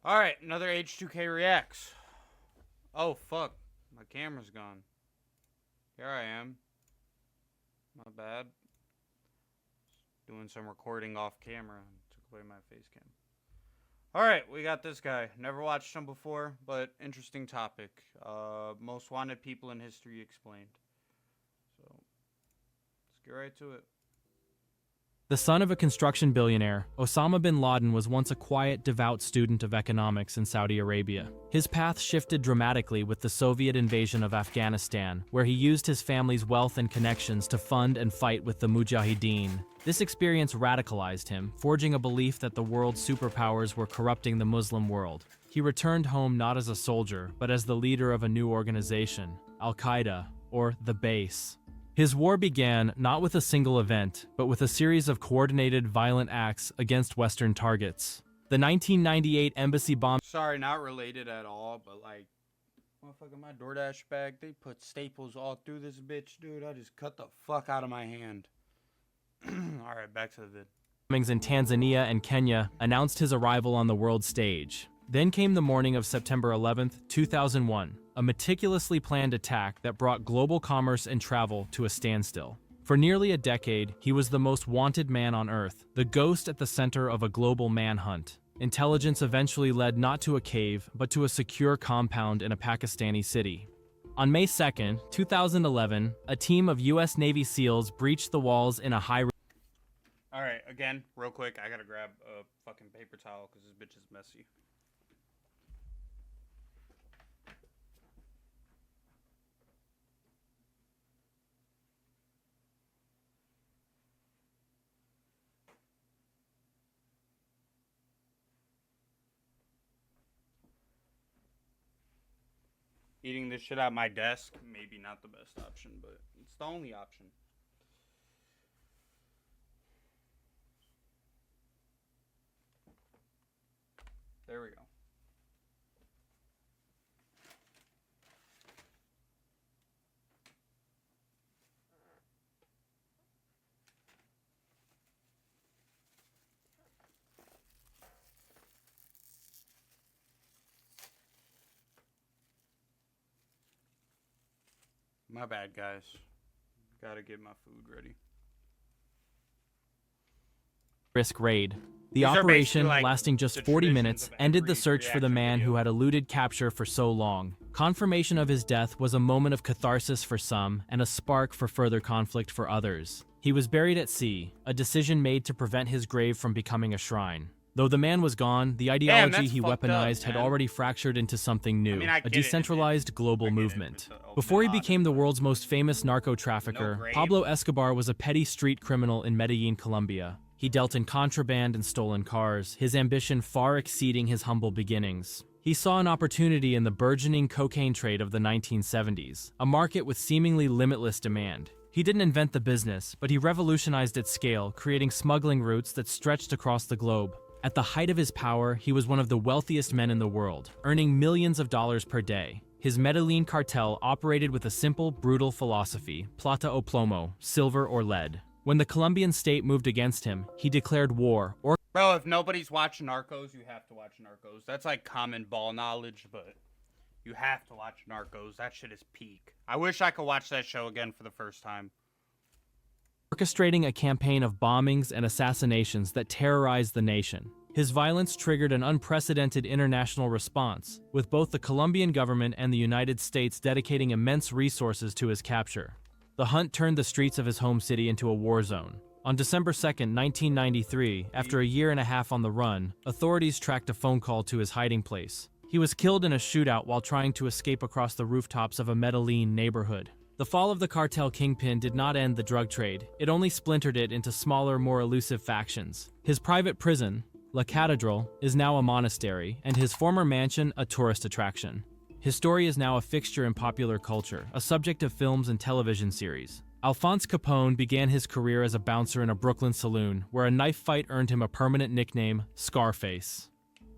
Alright, another H2K Reacts. Oh, fuck. My camera's gone. Here I am. My bad. Doing some recording off camera. Took away my face cam. Alright, we got this guy. Never watched him before, but interesting topic. Most wanted people in history explained. So, let's get right to it. The son of a construction billionaire, Osama bin Laden was once a quiet, devout student of economics in Saudi Arabia. His path shifted dramatically with the Soviet invasion of Afghanistan, where he used his family's wealth and connections to fund and fight with the Mujahideen. This experience radicalized him, forging a belief that the world's superpowers were corrupting the Muslim world. He returned home not as a soldier, but as the leader of a new organization, Al-Qaeda, or the Base. His war began not with a single event, but with a series of coordinated violent acts against Western targets. The 1998 embassy bomb— Sorry, not related at all, but like, motherfucker, my DoorDash bag, they put staples all through this bitch, dude. I just cut the fuck out of my hand. Alright, back to the vid. bombings in Tanzania and Kenya announced his arrival on the world stage. Then came the morning of September 11, 2001, a meticulously planned attack that brought global commerce and travel to a standstill. For nearly a decade, he was the most wanted man on Earth, the ghost at the center of a global manhunt. Intelligence eventually led not to a cave, but to a secure compound in a Pakistani city. On May 2, 2011, a team of U.S. Navy SEALs breached the walls in a high— Alright, again, real quick, I gotta grab a fucking paper towel because this bitch is messy. Eating this shit at my desk, maybe not the best option, but it's the only option. There we go. My bad, guys. Gotta get my food ready. risk raid. The These are operation, basically, like, lasting just the 40 traditions minutes, of ended the every search for the reaction man video. who had eluded capture for so long. Confirmation of his death was a moment of catharsis for some and a spark for further conflict for others. He was buried at sea, a decision made to prevent his grave from becoming a shrine. Though the man was gone, the ideology that's he fucked up, weaponized had man. already fractured into something new, mean, I a get it if decentralized global movement. it's Before he Bin Laden, became the but world's most famous narco-trafficker, no grave. Pablo Escobar was a petty street criminal in Medellin, Colombia. He dealt in contraband and stolen cars, his ambition far exceeding his humble beginnings. He saw an opportunity in the burgeoning cocaine trade of the 1970s, a market with seemingly limitless demand. He didn't invent the business, but he revolutionized its scale, creating smuggling routes that stretched across the globe. At the height of his power, he was one of the wealthiest men in the world, earning millions of dollars per day. His Medellin cartel operated with a simple, brutal philosophy: plata o plomo, silver or lead. When the Colombian state moved against him, he declared war, Bro, if nobody's watching Narcos, you have to watch Narcos. That's like common ball knowledge, but you have to watch Narcos. That shit is peak. I wish I could watch that show again for the first time. orchestrating a campaign of bombings and assassinations that terrorized the nation. His violence triggered an unprecedented international response, with both the Colombian government and the United States dedicating immense resources to his capture. The hunt turned the streets of his home city into a war zone. On December 2, 1993, after a year and a half on the run, authorities tracked a phone call to his hiding place. He was killed in a shootout while trying to escape across the rooftops of a Medellin neighborhood. The fall of the cartel kingpin did not end the drug trade, it only splintered it into smaller, more elusive factions. His private prison, La Catedral, is now a monastery, and his former mansion a tourist attraction. His story is now a fixture in popular culture, a subject of films and television series. Alphonse Capone began his career as a bouncer in a Brooklyn saloon, where a knife fight earned him a permanent nickname, Scarface.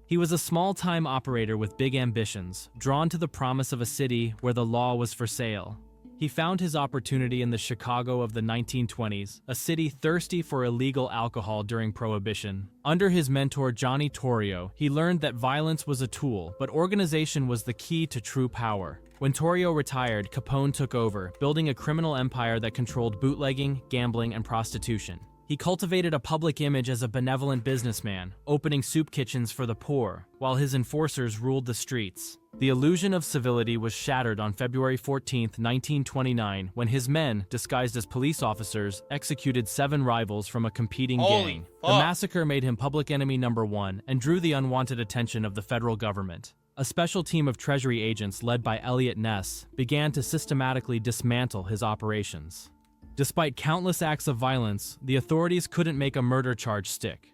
He was a small-time operator with big ambitions, drawn to the promise of a city where the law was for sale. He found his opportunity in the Chicago of the 1920s, a city thirsty for illegal alcohol during Prohibition. Under his mentor Johnny Torrio, he learned that violence was a tool, but organization was the key to true power. When Torrio retired, Capone took over, building a criminal empire that controlled bootlegging, gambling, and prostitution. He cultivated a public image as a benevolent businessman, opening soup kitchens for the poor, while his enforcers ruled the streets. The illusion of civility was shattered on February 14, 1929, when his men, disguised as police officers, executed 7 rivals from a competing gang. The massacre made him public enemy number 1 and drew the unwanted attention of the federal government. A special team of Treasury agents led by Elliot Ness began to systematically dismantle his operations. Despite countless acts of violence, the authorities couldn't make a murder charge stick.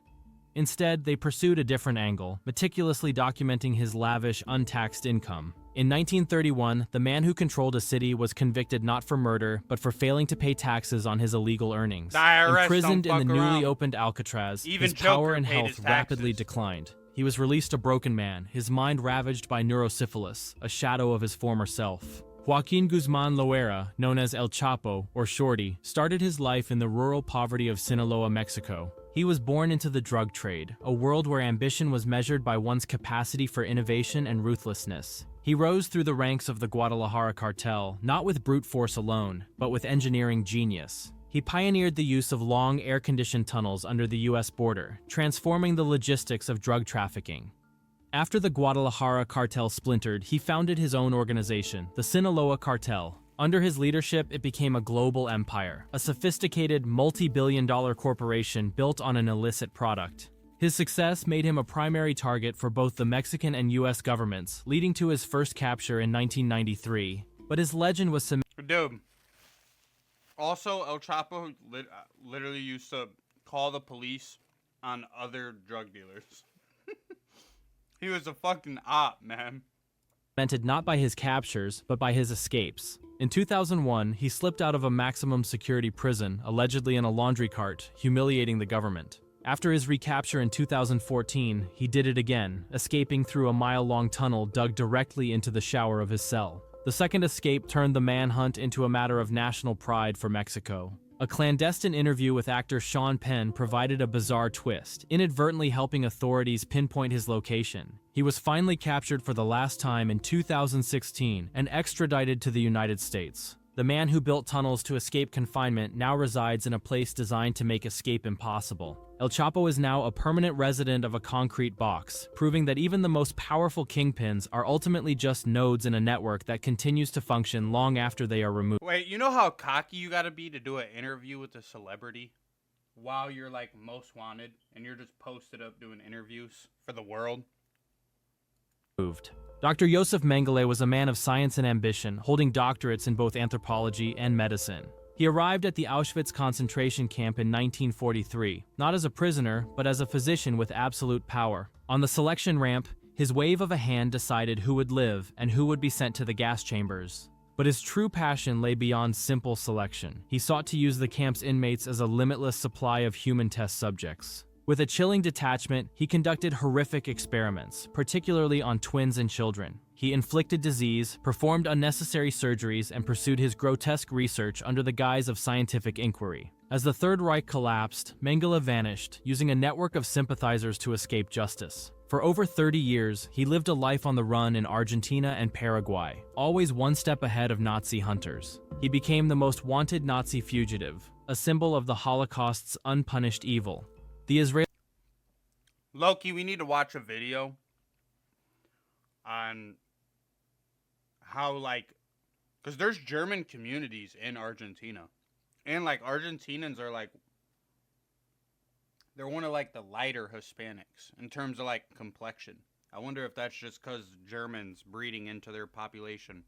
Instead, they pursued a different angle, meticulously documenting his lavish, untaxed income. In 1931, the man who controlled a city was convicted not for murder, but for failing to pay taxes on his illegal earnings. Imprisoned in the newly opened Alcatraz, his power and health rapidly declined. He was released a broken man, his mind ravaged by neurosyphilis, a shadow of his former self. Joaquin Guzman Loera, known as El Chapo, or Shorty, started his life in the rural poverty of Sinaloa, Mexico. He was born into the drug trade, a world where ambition was measured by one's capacity for innovation and ruthlessness. He rose through the ranks of the Guadalajara cartel, not with brute force alone, but with engineering genius. He pioneered the use of long, air-conditioned tunnels under the U.S. border, transforming the logistics of drug trafficking. After the Guadalajara cartel splintered, he founded his own organization, the Sinaloa Cartel. Under his leadership, it became a global empire, a sophisticated, multi-billion-dollar corporation built on an illicit product. His success made him a primary target for both the Mexican and U.S. governments, leading to his first capture in 1993. But his legend was Dude. Also, El Chapo literally used to call the police on other drug dealers. He was a fucking op, man. Cemented not by his captures, but by his escapes. In 2001, he slipped out of a maximum security prison, allegedly in a laundry cart, humiliating the government. After his recapture in 2014, he did it again, escaping through a mile-long tunnel dug directly into the shower of his cell. The second escape turned the manhunt into a matter of national pride for Mexico. A clandestine interview with actor Sean Penn provided a bizarre twist, inadvertently helping authorities pinpoint his location. He was finally captured for the last time in 2016 and extradited to the United States. The man who built tunnels to escape confinement now resides in a place designed to make escape impossible. El Chapo is now a permanent resident of a concrete box, proving that even the most powerful kingpins are ultimately just nodes in a network that continues to function long after they are removed. Wait, you know how cocky you gotta be to do an interview with a celebrity while you're like most wanted and you're just posted up doing interviews for the world? Dr. Josef Mengele was a man of science and ambition, holding doctorates in both anthropology and medicine. He arrived at the Auschwitz concentration camp in 1943, not as a prisoner, but as a physician with absolute power. On the selection ramp, his wave of a hand decided who would live and who would be sent to the gas chambers. But his true passion lay beyond simple selection. He sought to use the camp's inmates as a limitless supply of human test subjects. With a chilling detachment, he conducted horrific experiments, particularly on twins and children. He inflicted disease, performed unnecessary surgeries, and pursued his grotesque research under the guise of scientific inquiry. As the Third Reich collapsed, Mengele vanished, using a network of sympathizers to escape justice. For over 30 years, he lived a life on the run in Argentina and Paraguay, always one step ahead of Nazi hunters. He became the most wanted Nazi fugitive, a symbol of the Holocaust's unpunished evil. The Israeli Loki, we need to watch a video on how, like, because there's German communities in Argentina. And, like, Argentinians are, like, they're one of, like, the lighter Hispanics in terms of, like, complexion. I wonder if that's just because Germans breeding into their population.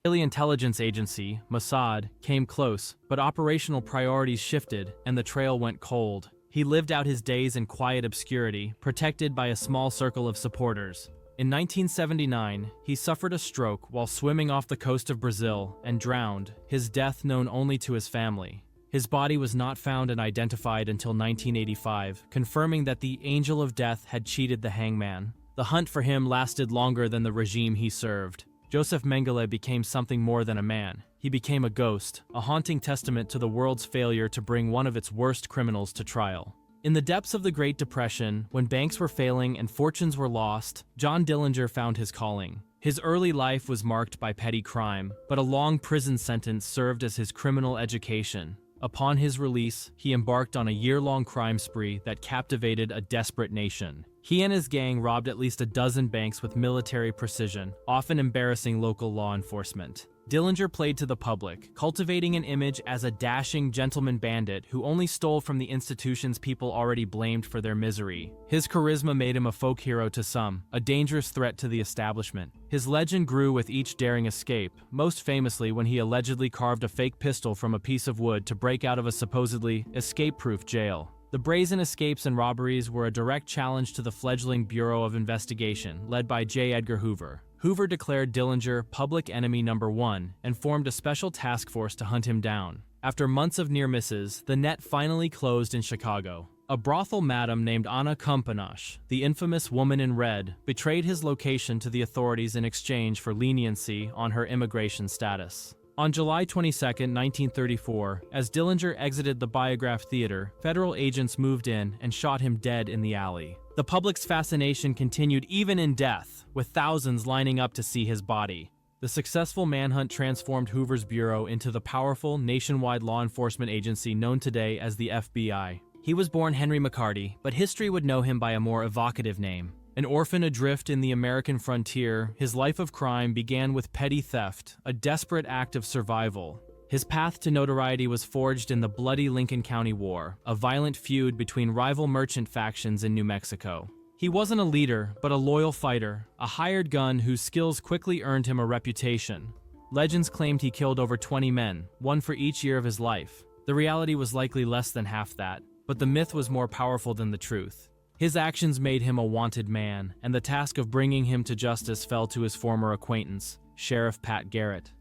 Israeli intelligence agency, Mossad, came close, but operational priorities shifted and the trail went cold. He lived out his days in quiet obscurity, protected by a small circle of supporters. In 1979, he suffered a stroke while swimming off the coast of Brazil and drowned, his death known only to his family. His body was not found and identified until 1985, confirming that the Angel of Death had cheated the hangman. The hunt for him lasted longer than the regime he served. Joseph Mengele became something more than a man. He became a ghost, a haunting testament to the world's failure to bring one of its worst criminals to trial. In the depths of the Great Depression, when banks were failing and fortunes were lost, John Dillinger found his calling. His early life was marked by petty crime, but a long prison sentence served as his criminal education. Upon his release, he embarked on a year-long crime spree that captivated a desperate nation. He and his gang robbed at least a dozen banks with military precision, often embarrassing local law enforcement. Dillinger played to the public, cultivating an image as a dashing gentleman bandit who only stole from the institutions people already blamed for their misery. His charisma made him a folk hero to some, a dangerous threat to the establishment. His legend grew with each daring escape, most famously when he allegedly carved a fake pistol from a piece of wood to break out of a supposedly escape-proof jail. The brazen escapes and robberies were a direct challenge to the fledgling Bureau of Investigation, led by J. Edgar Hoover. Hoover declared Dillinger public enemy number 1 and formed a special task force to hunt him down. After months of near misses, the net finally closed in Chicago. A brothel madam named Anna Kompanash, the infamous woman in red, betrayed his location to the authorities in exchange for leniency on her immigration status. On July 22, 1934, as Dillinger exited the Biograph Theater, federal agents moved in and shot him dead in the alley. The public's fascination continued even in death, with thousands lining up to see his body. The successful manhunt transformed Hoover's bureau into the powerful, nationwide law enforcement agency known today as the FBI. He was born Henry McCarty, but history would know him by a more evocative name. An orphan adrift in the American frontier, his life of crime began with petty theft, a desperate act of survival. His path to notoriety was forged in the bloody Lincoln County War, a violent feud between rival merchant factions in New Mexico. He wasn't a leader, but a loyal fighter, a hired gun whose skills quickly earned him a reputation. Legends claimed he killed over 20 men, one for each year of his life. The reality was likely less than half that, but the myth was more powerful than the truth. His actions made him a wanted man, and the task of bringing him to justice fell to his former acquaintance, Sheriff Pat Garrett.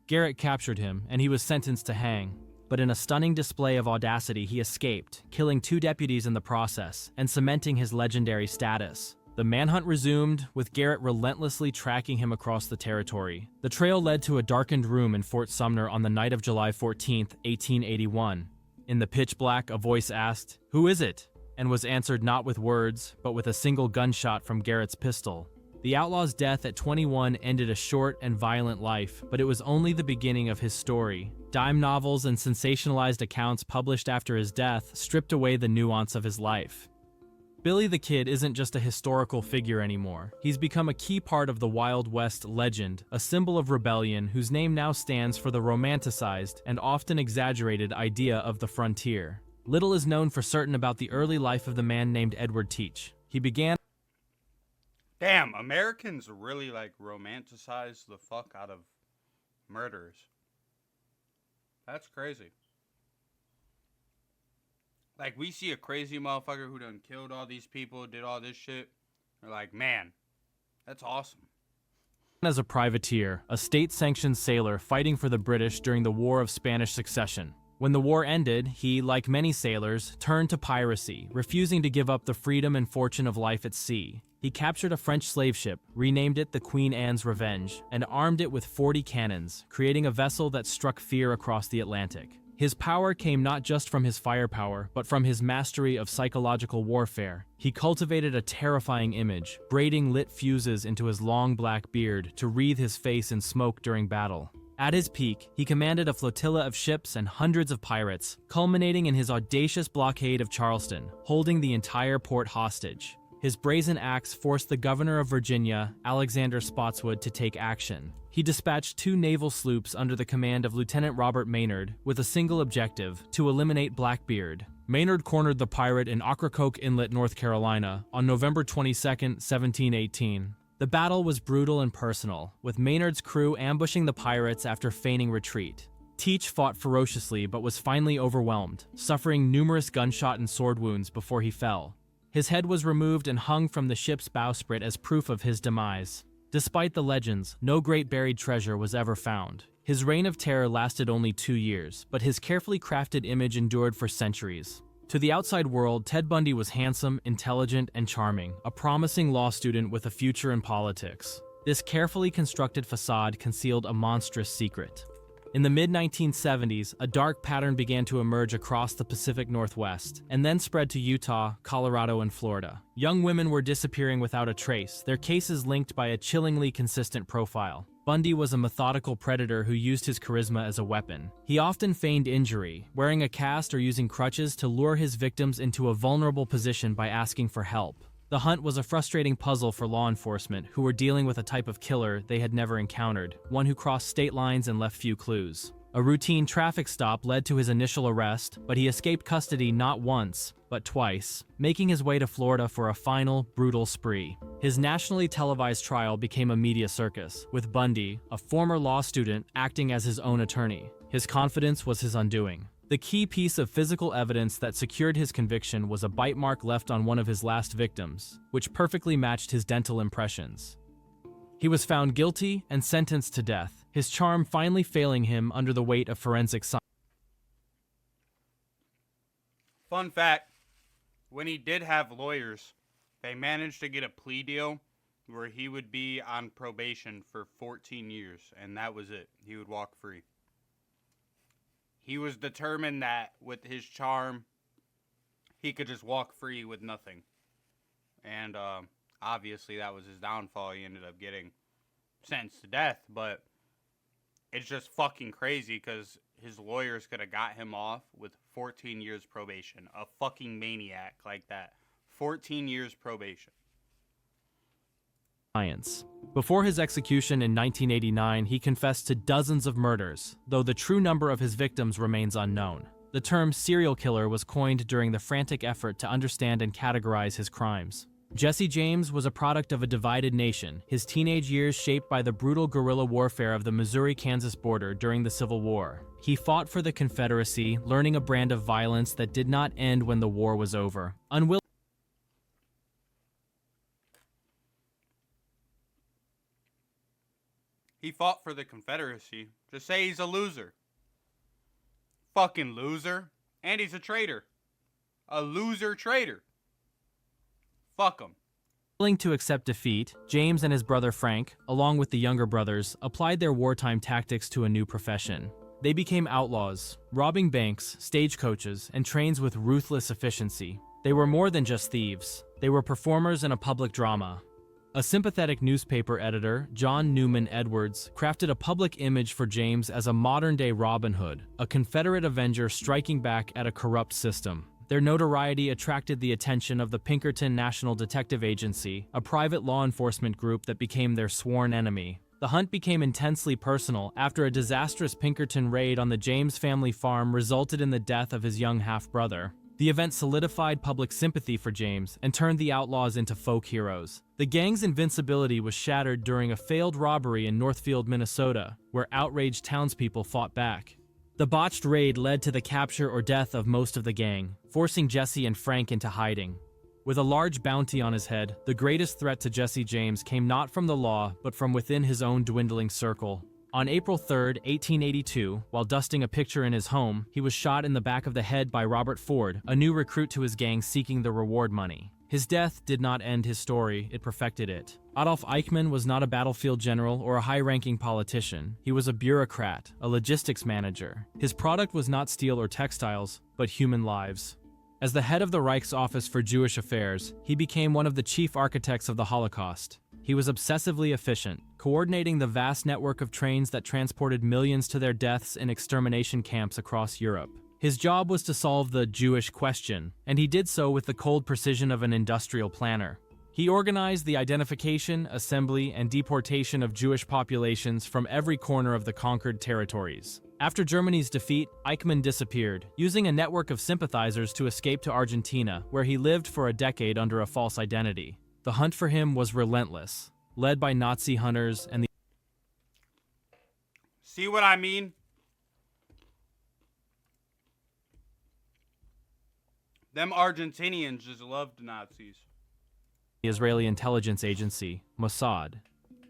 Garrett captured him, and he was sentenced to hang. But in a stunning display of audacity, he escaped, killing 2 deputies in the process, and cementing his legendary status. The manhunt resumed, with Garrett relentlessly tracking him across the territory. The trail led to a darkened room in Fort Sumner on the night of July 14, 1881. In the pitch black, a voice asked, "Who is it?" and was answered not with words, but with a single gunshot from Garrett's pistol. The outlaw's death at 21 ended a short and violent life, but it was only the beginning of his story. Dime novels and sensationalized accounts published after his death stripped away the nuance of his life. Billy the Kid isn't just a historical figure anymore. He's become a key part of the Wild West legend, a symbol of rebellion whose name now stands for the romanticized and often exaggerated idea of the frontier. Little is known for certain about the early life of the man named Edward Teach. He began... Damn, Americans really, romanticize the fuck out of murders. That's crazy. We see a crazy motherfucker who done killed all these people, did all this shit. We're like, man, that's awesome. As a privateer, a state-sanctioned sailor fighting for the British during the War of Spanish Succession. When the war ended, he, like many sailors, turned to piracy, refusing to give up the freedom and fortune of life at sea. He captured a French slave ship, renamed it the Queen Anne's Revenge, and armed it with 40 cannons, creating a vessel that struck fear across the Atlantic. His power came not just from his firepower, but from his mastery of psychological warfare. He cultivated a terrifying image, braiding lit fuses into his long black beard to wreathe his face in smoke during battle. At his peak, he commanded a flotilla of ships and hundreds of pirates, culminating in his audacious blockade of Charleston, holding the entire port hostage. His brazen acts forced the governor of Virginia, Alexander Spotswood, to take action. He dispatched 2 naval sloops under the command of Lieutenant Robert Maynard, with a single objective: to eliminate Blackbeard. Maynard cornered the pirate in Ocracoke Inlet, North Carolina, on November 22, 1718. The battle was brutal and personal, with Maynard's crew ambushing the pirates after feigning retreat. Teach fought ferociously but was finally overwhelmed, suffering numerous gunshot and sword wounds before he fell. His head was removed and hung from the ship's bowsprit as proof of his demise. Despite the legends, no great buried treasure was ever found. His reign of terror lasted only 2 years, but his carefully crafted image endured for centuries. To the outside world, Ted Bundy was handsome, intelligent, and charming, a promising law student with a future in politics. This carefully constructed facade concealed a monstrous secret. In the mid-1970s, a dark pattern began to emerge across the Pacific Northwest, and then spread to Utah, Colorado, and Florida. Young women were disappearing without a trace, their cases linked by a chillingly consistent profile. Bundy was a methodical predator who used his charisma as a weapon. He often feigned injury, wearing a cast or using crutches to lure his victims into a vulnerable position by asking for help. The hunt was a frustrating puzzle for law enforcement, who were dealing with a type of killer they had never encountered, one who crossed state lines and left few clues. A routine traffic stop led to his initial arrest, but he escaped custody not once, but twice, making his way to Florida for a final, brutal spree. His nationally televised trial became a media circus, with Bundy, a former law student, acting as his own attorney. His confidence was his undoing. The key piece of physical evidence that secured his conviction was a bite mark left on one of his last victims, which perfectly matched his dental impressions. He was found guilty and sentenced to death, his charm finally failing him under the weight of forensic science. Fun fact, when he did have lawyers, they managed to get a plea deal where he would be on probation for 14 years, and that was it. He would walk free. He was determined that with his charm, he could just walk free with nothing. And obviously that was his downfall. He ended up getting sentenced to death. But it's just fucking crazy because his lawyers could have got him off with 14 years probation. A fucking maniac like that. 14 years probation. Before his execution in 1989, he confessed to dozens of murders, though the true number of his victims remains unknown. The term serial killer was coined during the frantic effort to understand and categorize his crimes. Jesse James was a product of a divided nation, his teenage years shaped by the brutal guerrilla warfare of the Missouri-Kansas border during the Civil War. He fought for the Confederacy, learning a brand of violence that did not end when the war was over. He fought for the Confederacy. Just say he's a loser. Fucking loser. And he's a traitor. A loser traitor. Fuck him. Willing to accept defeat, James and his brother Frank, along with the younger brothers, applied their wartime tactics to a new profession. They became outlaws, robbing banks, stagecoaches, and trains with ruthless efficiency. They were more than just thieves. They were performers in a public drama. A sympathetic newspaper editor, John Newman Edwards, crafted a public image for James as a modern-day Robin Hood, a Confederate avenger striking back at a corrupt system. Their notoriety attracted the attention of the Pinkerton National Detective Agency, a private law enforcement group that became their sworn enemy. The hunt became intensely personal after a disastrous Pinkerton raid on the James family farm resulted in the death of his young half-brother. The event solidified public sympathy for James and turned the outlaws into folk heroes. The gang's invincibility was shattered during a failed robbery in Northfield, Minnesota, where outraged townspeople fought back. The botched raid led to the capture or death of most of the gang, forcing Jesse and Frank into hiding. With a large bounty on his head, the greatest threat to Jesse James came not from the law, but from within his own dwindling circle. On April 3, 1882, while dusting a picture in his home, he was shot in the back of the head by Robert Ford, a new recruit to his gang seeking the reward money. His death did not end his story, it perfected it. Adolf Eichmann was not a battlefield general or a high-ranking politician. He was a bureaucrat, a logistics manager. His product was not steel or textiles, but human lives. As the head of the Reich's Office for Jewish Affairs, he became one of the chief architects of the Holocaust. He was obsessively efficient, coordinating the vast network of trains that transported millions to their deaths in extermination camps across Europe. His job was to solve the Jewish question, and he did so with the cold precision of an industrial planner. He organized the identification, assembly, and deportation of Jewish populations from every corner of the conquered territories. After Germany's defeat, Eichmann disappeared, using a network of sympathizers to escape to Argentina, where he lived for a decade under a false identity. The hunt for him was relentless, led by Nazi hunters and the... See what I mean? Them Argentinians just loved Nazis. Israeli intelligence agency, Mossad.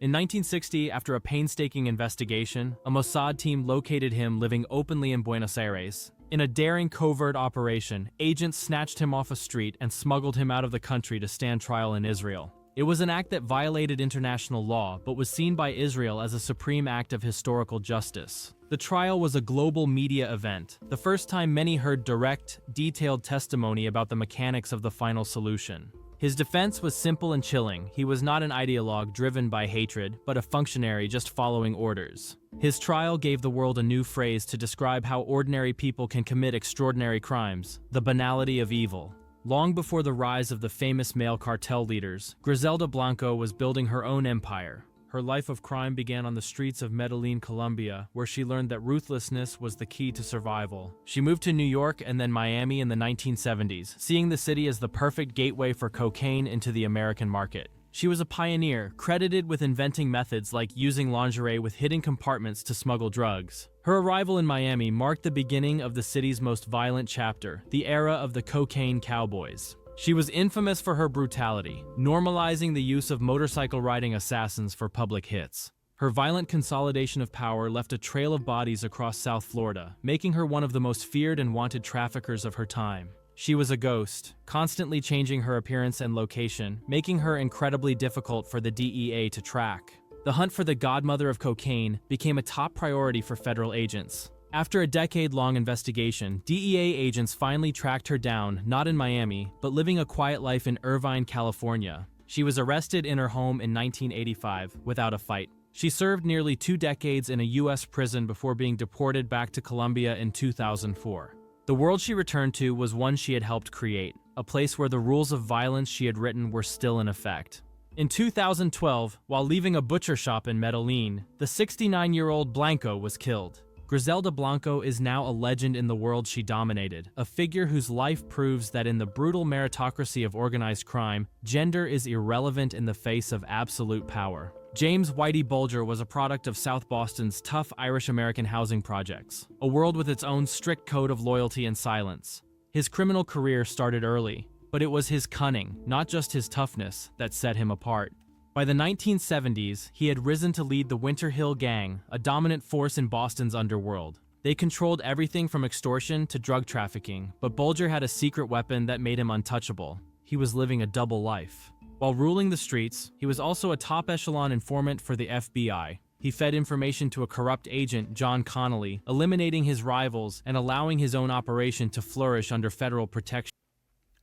In 1960, after a painstaking investigation, a Mossad team located him living openly in Buenos Aires. In a daring covert operation, agents snatched him off a street and smuggled him out of the country to stand trial in Israel. It was an act that violated international law, but was seen by Israel as a supreme act of historical justice. The trial was a global media event, the first time many heard direct, detailed testimony about the mechanics of the final solution. His defense was simple and chilling. He was not an ideologue driven by hatred, but a functionary just following orders. His trial gave the world a new phrase to describe how ordinary people can commit extraordinary crimes: the banality of evil. Long before the rise of the famous male cartel leaders, Griselda Blanco was building her own empire. Her life of crime began on the streets of Medellin, Colombia, where she learned that ruthlessness was the key to survival. She moved to New York and then Miami in the 1970s, seeing the city as the perfect gateway for cocaine into the American market. She was a pioneer, credited with inventing methods like using lingerie with hidden compartments to smuggle drugs. Her arrival in Miami marked the beginning of the city's most violent chapter, the era of the cocaine cowboys. She was infamous for her brutality, normalizing the use of motorcycle-riding assassins for public hits. Her violent consolidation of power left a trail of bodies across South Florida, making her one of the most feared and wanted traffickers of her time. She was a ghost, constantly changing her appearance and location, making her incredibly difficult for the DEA to track. The hunt for the godmother of cocaine became a top priority for federal agents. After a decade-long investigation, DEA agents finally tracked her down, not in Miami, but living a quiet life in Irvine, California. She was arrested in her home in 1985, without a fight. She served nearly 2 decades in a U.S. prison before being deported back to Colombia in 2004. The world she returned to was one she had helped create, a place where the rules of violence she had written were still in effect. In 2012, while leaving a butcher shop in Medellin, the 69-year-old Blanco was killed. Griselda Blanco is now a legend in the world she dominated, a figure whose life proves that in the brutal meritocracy of organized crime, gender is irrelevant in the face of absolute power. James Whitey Bulger was a product of South Boston's tough Irish-American housing projects, a world with its own strict code of loyalty and silence. His criminal career started early, but it was his cunning, not just his toughness, that set him apart. By the 1970s, he had risen to lead the Winter Hill Gang, a dominant force in Boston's underworld. They controlled everything from extortion to drug trafficking, but Bulger had a secret weapon that made him untouchable. He was living a double life. While ruling the streets, he was also a top-echelon informant for the FBI. He fed information to a corrupt agent, John Connolly, eliminating his rivals and allowing his own operation to flourish under federal protection.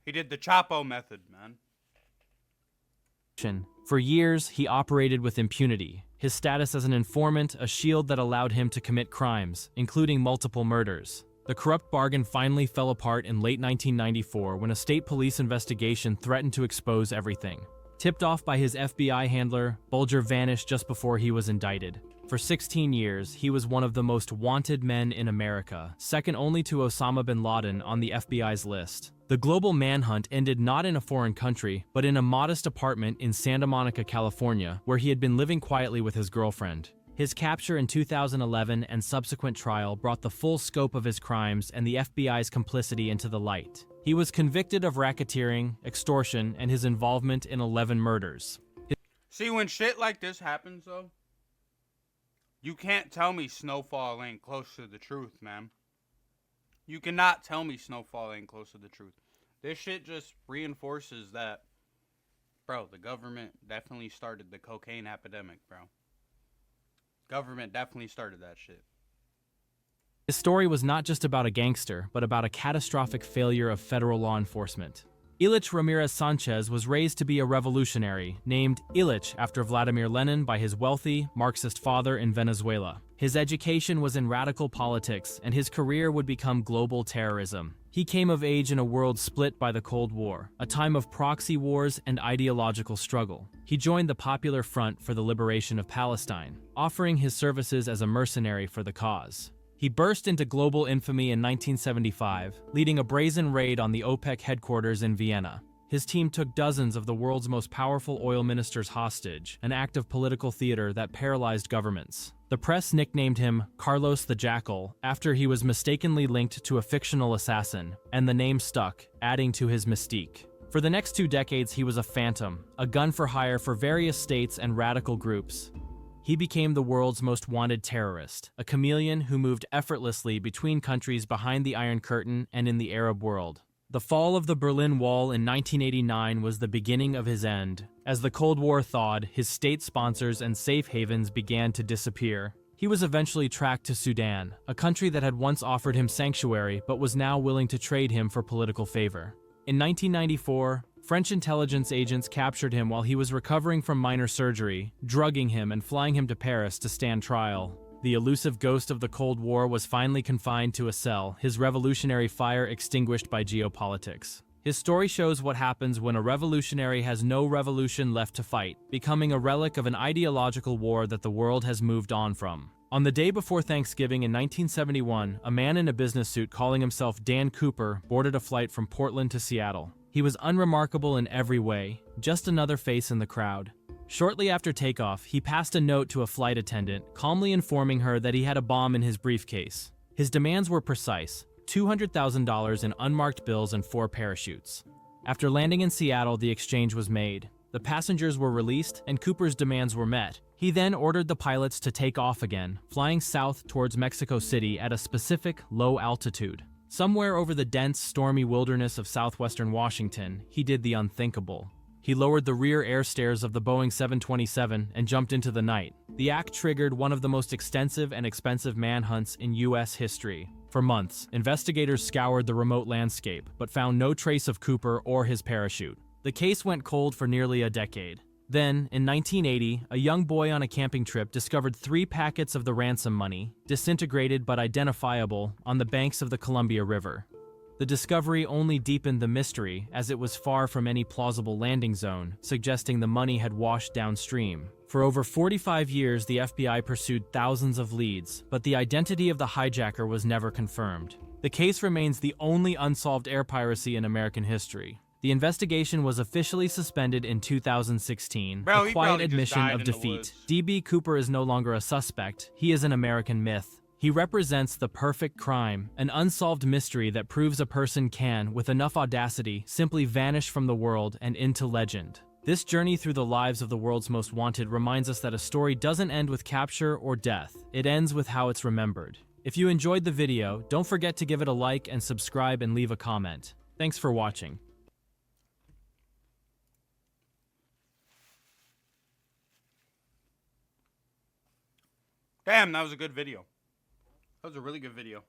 He did the Chapo method, man. For years, he operated with impunity, his status as an informant a shield that allowed him to commit crimes, including multiple murders. The corrupt bargain finally fell apart in late 1994 when a state police investigation threatened to expose everything. Tipped off by his FBI handler, Bulger vanished just before he was indicted. For 16 years, he was one of the most wanted men in America, second only to Osama bin Laden on the FBI's list. The global manhunt ended not in a foreign country, but in a modest apartment in Santa Monica, California, where he had been living quietly with his girlfriend. His capture in 2011 and subsequent trial brought the full scope of his crimes and the FBI's complicity into the light. He was convicted of racketeering, extortion, and his involvement in 11 murders. See, when shit like this happens, though, you can't tell me Snowfall ain't close to the truth, man. You cannot tell me Snowfall ain't close to the truth. This shit just reinforces that, bro, the government definitely started the cocaine epidemic, bro. Government definitely started that shit. His story was not just about a gangster, but about a catastrophic failure of federal law enforcement. Ilich Ramirez Sanchez was raised to be a revolutionary, named Ilich after Vladimir Lenin by his wealthy, Marxist father in Venezuela. His education was in radical politics, and his career would become global terrorism. He came of age in a world split by the Cold War, a time of proxy wars and ideological struggle. He joined the Popular Front for the Liberation of Palestine, offering his services as a mercenary for the cause. He burst into global infamy in 1975, leading a brazen raid on the OPEC headquarters in Vienna. His team took dozens of the world's most powerful oil ministers hostage, an act of political theater that paralyzed governments. The press nicknamed him Carlos the Jackal after he was mistakenly linked to a fictional assassin, and the name stuck, adding to his mystique. For the next 2 decades, he was a phantom, a gun for hire for various states and radical groups. He became the world's most wanted terrorist, a chameleon who moved effortlessly between countries behind the Iron Curtain and in the Arab world. The fall of the Berlin Wall in 1989 was the beginning of his end, As the Cold War thawed, his state sponsors and safe havens began to disappear. He was eventually tracked to Sudan, a country that had once offered him sanctuary but was now willing to trade him for political favor. In 1994, French intelligence agents captured him while he was recovering from minor surgery, drugging him and flying him to Paris to stand trial. The elusive ghost of the Cold War was finally confined to a cell, his revolutionary fire extinguished by geopolitics. His story shows what happens when a revolutionary has no revolution left to fight, becoming a relic of an ideological war that the world has moved on from. On the day before Thanksgiving in 1971, a man in a business suit calling himself Dan Cooper boarded a flight from Portland to Seattle. He was unremarkable in every way, just another face in the crowd. Shortly after takeoff, he passed a note to a flight attendant, calmly informing her that he had a bomb in his briefcase. His demands were precise: $200,000 in unmarked bills and 4 parachutes. After landing in Seattle, the exchange was made. The passengers were released, and Cooper's demands were met. He then ordered the pilots to take off again, flying south towards Mexico City at a specific low altitude. Somewhere over the dense, stormy wilderness of southwestern Washington, he did the unthinkable. He lowered the rear air stairs of the Boeing 727 and jumped into the night. The act triggered one of the most extensive and expensive manhunts in U.S. history. For months, investigators scoured the remote landscape, but found no trace of Cooper or his parachute. The case went cold for nearly a decade. Then, in 1980, a young boy on a camping trip discovered 3 packets of the ransom money, disintegrated but identifiable, on the banks of the Columbia River. The discovery only deepened the mystery, as it was far from any plausible landing zone, suggesting the money had washed downstream. For over 45 years, the FBI pursued thousands of leads, but the identity of the hijacker was never confirmed. The case remains the only unsolved air piracy in American history. The investigation was officially suspended in 2016, a quiet admission of defeat. D.B. Cooper is no longer a suspect, he is an American myth. He represents the perfect crime, an unsolved mystery that proves a person can, with enough audacity, simply vanish from the world and into legend. This journey through the lives of the world's most wanted reminds us that a story doesn't end with capture or death, it ends with how it's remembered. If you enjoyed the video, don't forget to give it a like and subscribe and leave a comment. Thanks for watching. Damn, that was a good video. That was a really good video.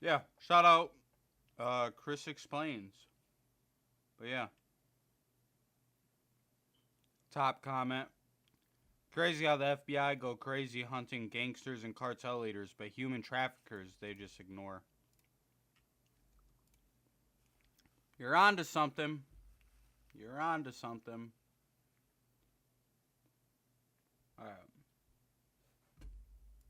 Yeah, shout out Chris Explains. But yeah. Top comment. Crazy how the FBI go crazy hunting gangsters and cartel leaders, but human traffickers they just ignore. You're on to something. You're on to something. Alright.